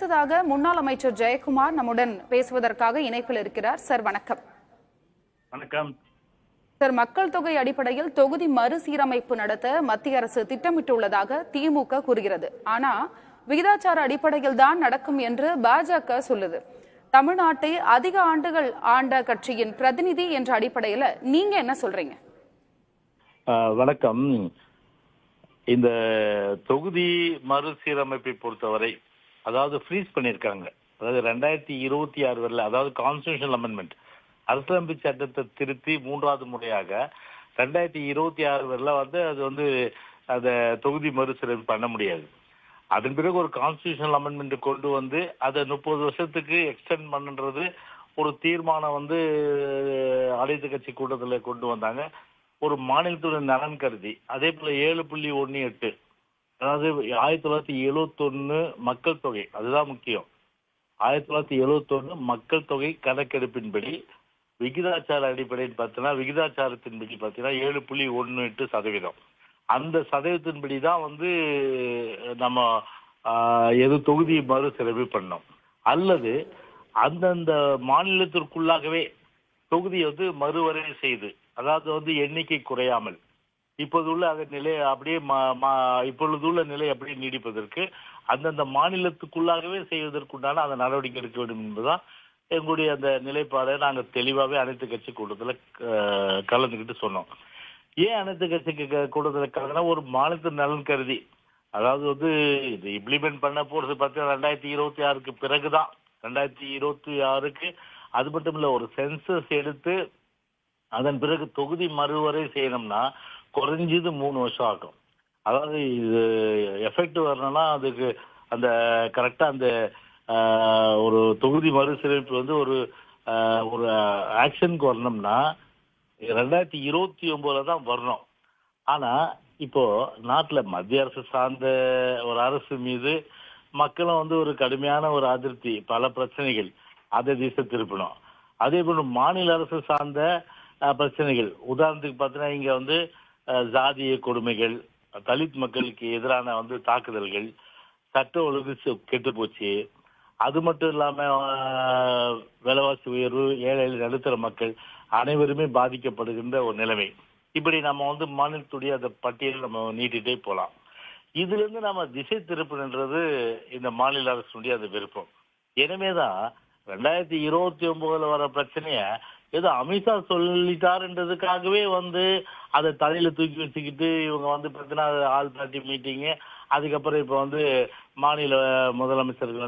அடுத்ததாக முன்னாள் அமைச்சர் ஜெயக்குமார் நம்முடன் பேசுவதற்காக இணைப்பில் இருக்கிறார். சார் வணக்கம். வணக்கம் சார், மக்கள் தொகை அடிப்படையில் தொகுதி மறுசீரமைப்பு நடத்த மத்திய அரசு திட்டமிட்டுள்ளதாக திமுக கூறுகிறது. ஆனா விகிதாச்சார அடிப்படையில் தான் நடக்கும் என்று பாஜக சொல்லுது. தமிழ்நாட்டை அதிக ஆண்டுகள் ஆண்ட கட்சியின் பிரதிநிதி என்ற அடிப்படையில நீங்க என்ன சொல்றீங்க? வணக்கம். இந்த தொகுதி மறுசீரமைப்பை பொறுத்தவரை அதாவது ஃப்ரீஸ் பண்ணியிருக்காங்க. அதாவது 2026 வரல, அதாவது கான்ஸ்டிடியூஷனல் அமெண்ட்மெண்ட், அரசியலமைப்பு சட்டத்தை திருத்தி மூன்றாவது முறையாக 2026 வரல அது அந்த தொகுதி மறுசீரமைப்பு பண்ண முடியாது. அதன் பிறகு ஒரு கான்ஸ்டிடியூஷனல் அமெண்ட்மெண்ட் கொண்டு வந்து அதை 30 வருஷத்துக்கு எக்ஸ்டெண்ட் பண்ணுன்றது ஒரு தீர்மானம் அனைத்து கட்சி கூட்டத்தில் கொண்டு வந்தாங்க. ஒரு மாநிலத்துடைய நலன் கருதி. அதே போல 7.18, அதாவது 1971 மக்கள் தொகை, அதுதான் முக்கியம். 1971 மக்கள் தொகை கணக்கெடுப்பின்படி விகிதாச்சார அடிப்படையில் பார்த்தீங்கன்னா, விகிதாச்சாரத்தின்படி பார்த்தீங்கன்னா 7.18%. அந்த சதவீதத்தின்படி தான் நம்ம தொகுதி மறுசீரமைப்பு பண்ணோம். அல்லது அந்தந்த மாநிலத்திற்குள்ளாகவே தொகுதி மறுவரைவு செய்து, அதாவது எண்ணிக்கை குறையாமல் இப்போதுள்ள நிலை அப்படியே இப்பொழுதுள்ள நிலை அப்படியே நீடிப்பதற்கு அந்தந்த மாநிலத்துக்குள்ளாகவே செய்வதற்குண்டான அந்த நடவடிக்கை எடுக்க வேண்டும் என்பதுதான் எங்களுடைய அந்த நிலைப்பாடை நாங்கள் தெளிவாகவே அனைத்து கட்சி கூட்டத்தில் கலந்துக்கிட்டு சொன்னோம். ஏன் அனைத்து கட்சி கூட்டத்தில் கலந்துனா, ஒரு மாநிலத்தின் நலன் கருதி, அதாவது இது இம்ப்ளிமெண்ட் பண்ண போறது பார்த்தீங்கன்னா 2026க்கு பிறகுதான். 2026க்கு அது மட்டும் இல்லை, ஒரு சென்சஸ் எடுத்து அதன் பிறகு தொகுதி மறுவரை செய்யணும்னா குறைஞ்சது 3 வருஷம் ஆகும். அதாவது இது எஃபெக்ட் வரணும்னா அதுக்கு அந்த கரெக்டா அந்த ஒரு தொகுதி மறுசீரமைப்பு ஒரு ஆக்ஷனுக்கு வரணும்னா 2029 தான் வரணும். ஆனா இப்போ நாட்டில் மத்திய அரசு சார்ந்த ஒரு அரசு மீது மக்களும் ஒரு கடுமையான ஒரு அதிருப்தி, பல பிரச்சனைகள், அதை திசை திருப்பணும். அதே போல மாநில அரசு சார்ந்த பிரச்சனைகள், உதாரணத்துக்கு பார்த்தீங்கன்னா இங்க ஜாதிய கொடுமைகள், தலித் மக்களுக்கு எதிரான தாக்குதல்கள், சட்ட ஒழுங்கு கெட்டு போச்சு. அது மட்டும் இல்லாம விலைவாசி உயர்வு, ஏழை நடுத்தர மக்கள் அனைவருமே பாதிக்கப்படுகின்ற ஒரு நிலைமை. இப்படி நம்ம மாநிலத்துடைய அந்த பட்டியல் நம்ம நீட்டிட்டே போலாம். இதுல இருந்து நம்ம திசை திருப்புன்றது இந்த மாநில அரசுடைய அந்த விருப்பம். எனவேதான் 2029 வர பிரச்சனைய ஏதோ அமித்ஷா சொல்லிட்டாருன்றதுக்காகவே அதை தலையில தூக்கி வச்சுக்கிட்டு இவங்க பார்த்தீங்கன்னா ஆல் பார்ட்டி மீட்டிங்கு, அதுக்கப்புறம் இப்போ மாநில முதலமைச்சர்கள்